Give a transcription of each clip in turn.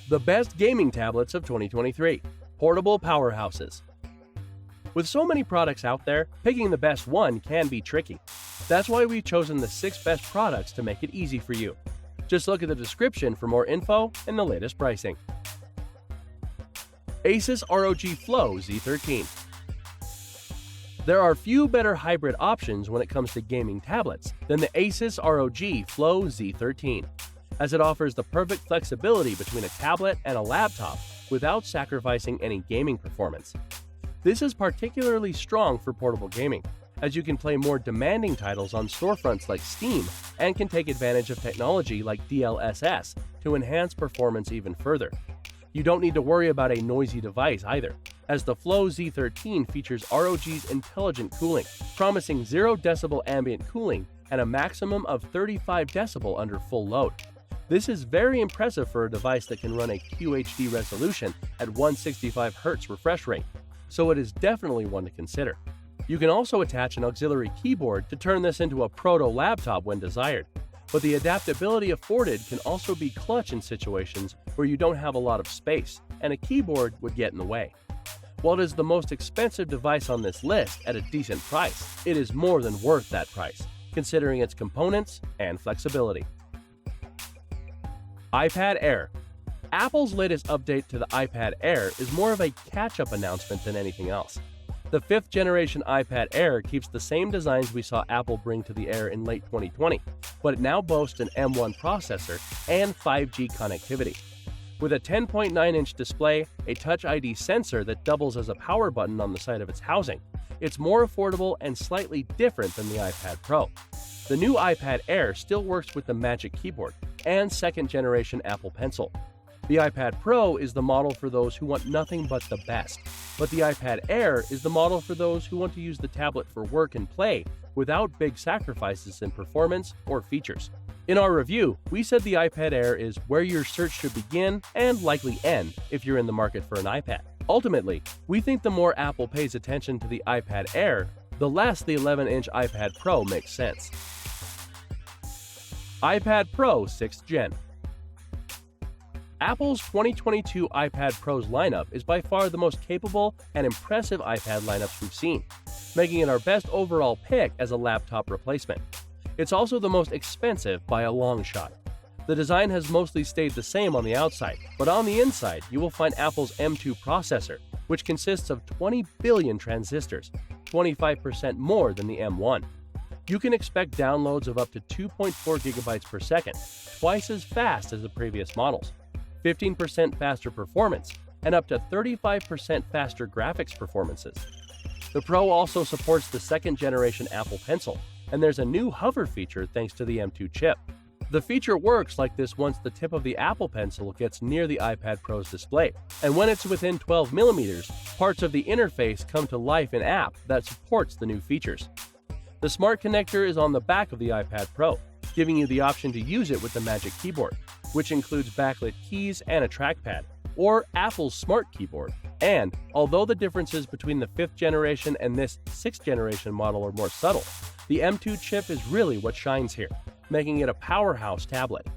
The best gaming tablets of 2023. Portable powerhouses. With so many products out there, picking the best one can be tricky. That's why we've chosen the 6 best products to make it easy for you. Just look at the description for more info and the latest pricing. Asus ROG Flow Z13. There are few better hybrid options when it comes to gaming tablets than the Asus ROG Flow Z13, as it offers the perfect flexibility between a tablet and a laptop without sacrificing any gaming performance. This is particularly strong for portable gaming, as you can play more demanding titles on storefronts like Steam and can take advantage of technology like DLSS to enhance performance even further. You don't need to worry about a noisy device either, as the Flow Z13 features ROG's intelligent cooling, promising 0 decibel ambient cooling and a maximum of 35 decibel under full load. This is very impressive for a device that can run a QHD resolution at 165Hz refresh rate, so it is definitely one to consider. You can also attach an auxiliary keyboard to turn this into a proto-laptop when desired, but the adaptability afforded can also be clutch in situations where you don't have a lot of space, and a keyboard would get in the way. While it is the most expensive device on this list at a decent price, it is more than worth that price, considering its components and flexibility. iPad Air. Apple's latest update to the iPad Air is more of a catch-up announcement than anything else. The 5th generation iPad Air keeps the same designs we saw Apple bring to the Air in late 2020, but it now boasts an M1 processor and 5G connectivity. With a 10.9-inch display, a Touch ID sensor that doubles as a power button on the side of its housing, it's more affordable and slightly different than the iPad Pro. The new iPad Air still works with the Magic Keyboard and 2nd generation Apple Pencil. The iPad Pro is the model for those who want nothing but the best, but the iPad Air is the model for those who want to use the tablet for work and play without big sacrifices in performance or features. In our review, we said the iPad Air is where your search should begin and likely end if you're in the market for an iPad. Ultimately, we think the more Apple pays attention to the iPad Air, the less the 11-inch iPad Pro makes sense. iPad Pro 6th Gen. Apple's 2022 iPad Pro's lineup is by far the most capable and impressive iPad lineups we've seen, making it our best overall pick as a laptop replacement. It's also the most expensive by a long shot. The design has mostly stayed the same on the outside, but on the inside you will find Apple's M2 processor, which consists of 20 billion transistors, 25% more than the M1. You can expect downloads of up to 2.4 gigabytes per second, twice as fast as the previous models, 15% faster performance, and up to 35% faster graphics performances. The Pro also supports the 2nd generation Apple Pencil, and there's a new hover feature thanks to the M2 chip. The feature works like this once the tip of the Apple Pencil gets near the iPad Pro's display, and when it's within 12mm, parts of the interface come to life in app that supports the new features. The Smart Connector is on the back of the iPad Pro, giving you the option to use it with the Magic Keyboard, which includes backlit keys and a trackpad, or Apple's Smart Keyboard. And although the differences between the 5th generation and this 6th generation model are more subtle, the M2 chip is really what shines here, making it a powerhouse tablet.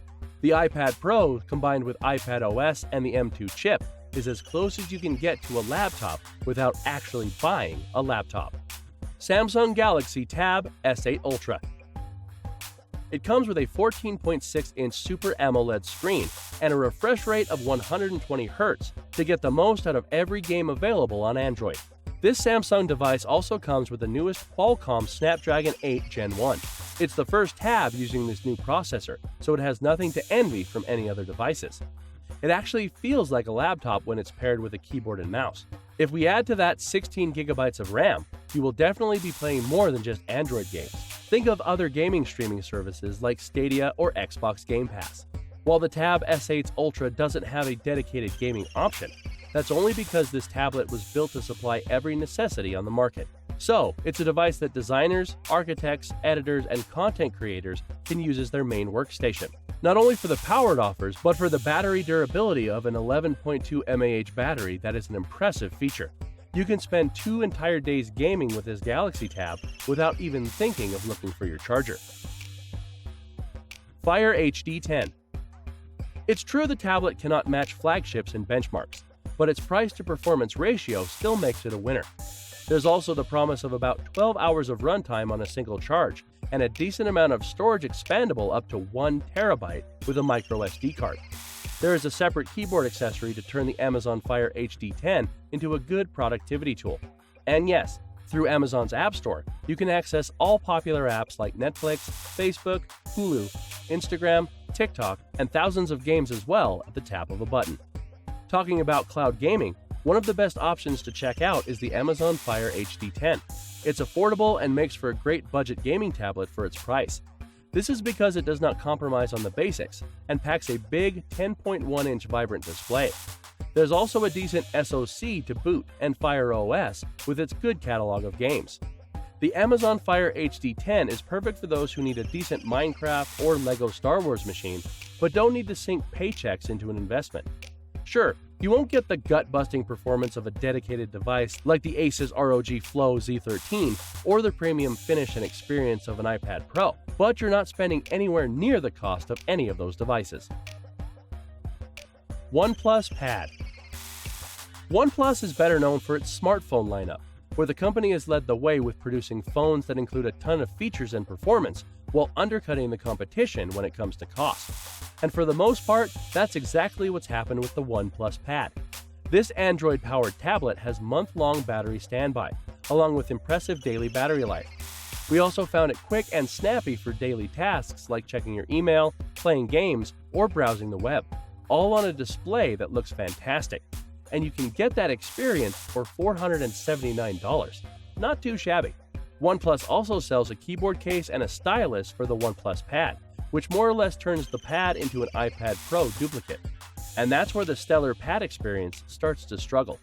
The iPad Pro, combined with iPad OS and the M2 chip, is as close as you can get to a laptop without actually buying a laptop. Samsung Galaxy Tab S8 Ultra. It comes with a 14.6-inch Super AMOLED screen and a refresh rate of 120 Hz to get the most out of every game available on Android. This Samsung device also comes with the newest Qualcomm Snapdragon 8 Gen 1. It's the first tab using this new processor, so it has nothing to envy from any other devices. It actually feels like a laptop when it's paired with a keyboard and mouse. If we add to that 16 gigabytes of RAM, you will definitely be playing more than just Android games. Think of other gaming streaming services like Stadia or Xbox Game Pass. While the Tab S8 Ultra doesn't have a dedicated gaming option, that's only because this tablet was built to supply every necessity on the market. So, it's a device that designers, architects, editors, and content creators can use as their main workstation. Not only for the power it offers, but for the battery durability of an 11.2 mAh battery that is an impressive feature. You can spend 2 entire days gaming with this Galaxy Tab without even thinking of looking for your charger. Fire HD 10. It's true the tablet cannot match flagships in benchmarks, but its price to performance ratio still makes it a winner. There's also the promise of about 12 hours of runtime on a single charge, and a decent amount of storage expandable up to 1 terabyte with a micro SD card. There is a separate keyboard accessory to turn the Amazon Fire HD10 into a good productivity tool. And yes, through Amazon's App Store, you can access all popular apps like Netflix, Facebook, Hulu, Instagram, TikTok, and thousands of games as well at the tap of a button. Talking about cloud gaming, one of the best options to check out is the Amazon Fire HD10. It's affordable and makes for a great budget gaming tablet for its price. This is because it does not compromise on the basics and packs a big 10.1-inch vibrant display. There's also a decent SoC to boot and Fire OS with its good catalog of games. The Amazon Fire HD10 is perfect for those who need a decent Minecraft or LEGO Star Wars machine, but don't need to sink paychecks into an investment. Sure, you won't get the gut-busting performance of a dedicated device like the Asus ROG Flow Z13 or the premium finish and experience of an iPad Pro, but you're not spending anywhere near the cost of any of those devices. OnePlus Pad. OnePlus is better known for its smartphone lineup, where the company has led the way with producing phones that include a ton of features and performance while undercutting the competition when it comes to cost. And for the most part, that's exactly what's happened with the OnePlus Pad. This Android-powered tablet has month-long battery standby, along with impressive daily battery life. We also found it quick and snappy for daily tasks like checking your email, playing games, or browsing the web, all on a display that looks fantastic. And you can get that experience for $479. Not too shabby. OnePlus also sells a keyboard case and a stylus for the OnePlus Pad, which more or less turns the Pad into an iPad Pro duplicate. And that's where the stellar Pad experience starts to struggle.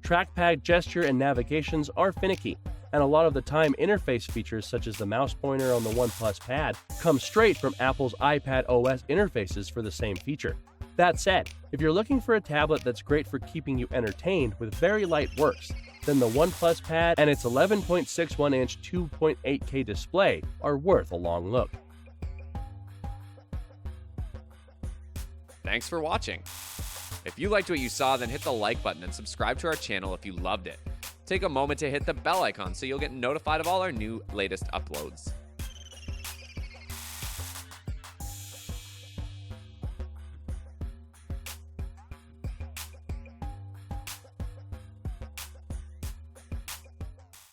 Trackpad gesture and navigations are finicky, and a lot of the time interface features such as the mouse pointer on the OnePlus Pad come straight from Apple's iPad OS interfaces for the same feature. That said, if you're looking for a tablet that's great for keeping you entertained with very light works, then the OnePlus Pad and its 11.61-inch 2.8K display are worth a long look. Thanks for watching. If you liked what you saw, then hit the like button and subscribe to our channel if you loved it. Take a moment to hit the bell icon so you'll get notified of all our latest uploads.